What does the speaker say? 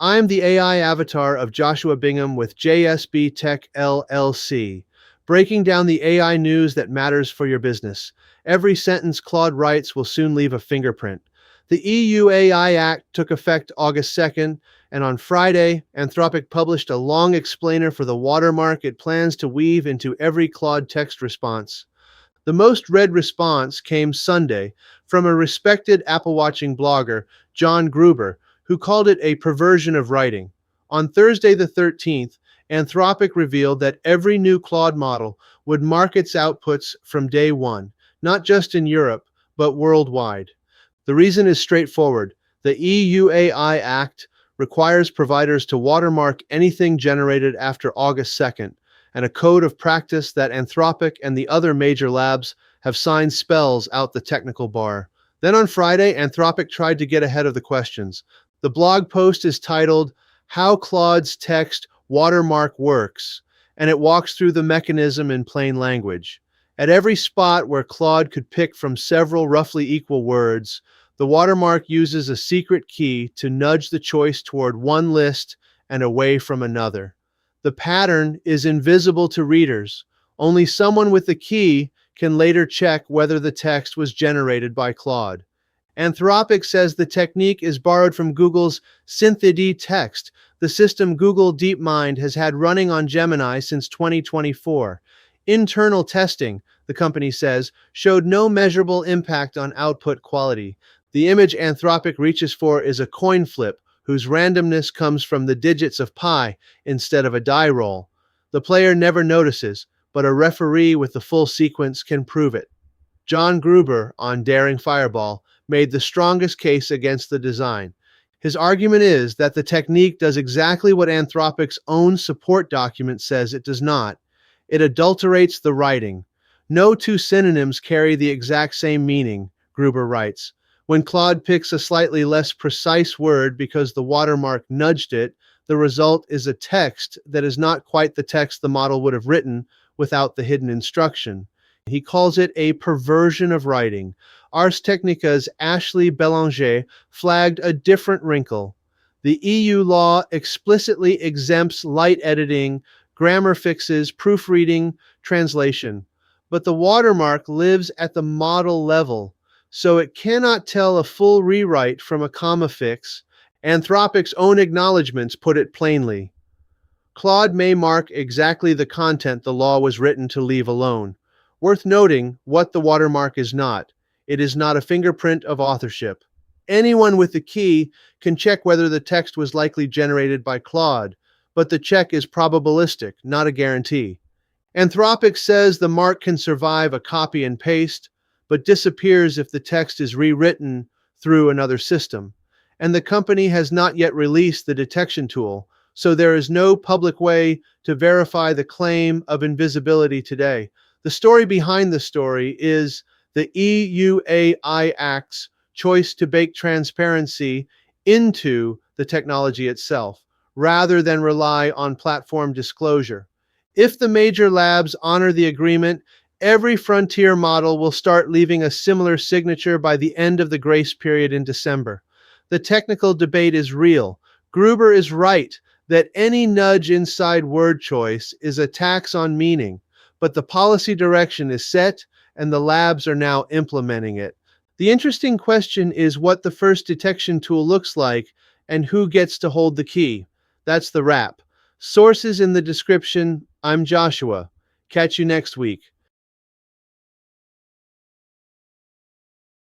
I'm the AI avatar of Joshua Bingham with JSB Tech LLC, breaking down the AI news that matters for your business. Every sentence Claude writes will soon leave a fingerprint. The EU AI Act took effect August 2nd, and on Friday, Anthropic published a long explainer for the watermark it plans to weave into every Claude text response. The most read response came Sunday from a respected Apple watching blogger, John Gruber, who called it a perversion of writing. On Thursday the 13th, Anthropic revealed that every new Claude model would mark its outputs from day one, not just in Europe, but worldwide. The reason is straightforward. The EU AI Act requires providers to watermark anything generated after August 2nd, and a code of practice that Anthropic and the other major labs have signed spells out the technical bar. Then on Friday, Anthropic tried to get ahead of the questions. The blog post is titled, How Claude's Text Watermark Works, and it walks through the mechanism in plain language. At every spot where Claude could pick from several roughly equal words, the watermark uses a secret key to nudge the choice toward one list and away from another. The pattern is invisible to readers. Only someone with the key can later check whether the text was generated by Claude. Anthropic says the technique is borrowed from Google's Synthid text, the system Google DeepMind has had running on Gemini since 2024. Internal testing, the company says, showed no measurable impact on output quality. The image Anthropic reaches for is a coin flip, whose randomness comes from the digits of pi instead of a die roll. The player never notices, but a referee with the full sequence can prove it. John Gruber, on Daring Fireball, made the strongest case against the design. His argument is that the technique does exactly what Anthropic's own support document says it does not. It adulterates the writing. No two synonyms carry the exact same meaning, Gruber writes. When Claude picks a slightly less precise word because the watermark nudged it, the result is a text that is not quite the text the model would have written without the hidden instruction. He calls it a perversion of writing. Ars Technica's Ashley Belanger flagged a different wrinkle. The EU law explicitly exempts light editing, grammar fixes, proofreading, translation. But the watermark lives at the model level, so it cannot tell a full rewrite from a comma fix. Anthropic's own acknowledgments put it plainly. Claude may mark exactly the content the law was written to leave alone. Worth noting what the watermark is not. It is not a fingerprint of authorship. Anyone with the key can check whether the text was likely generated by Claude, but the check is probabilistic, not a guarantee. Anthropic says the mark can survive a copy and paste, but disappears if the text is rewritten through another system. And the company has not yet released the detection tool, so there is no public way to verify the claim of invisibility today. The story behind the story is the EU AI Act's choice to bake transparency into the technology itself, rather than rely on platform disclosure. If the major labs honor the agreement, every frontier model will start leaving a similar signature by the end of the grace period in December. The technical debate is real. Gruber is right that any nudge inside word choice is a tax on meaning, but the policy direction is set and the labs are now implementing it. The interesting question is what the first detection tool looks like and who gets to hold the key. That's the wrap. Sources in the description. I'm Joshua. Catch you next week.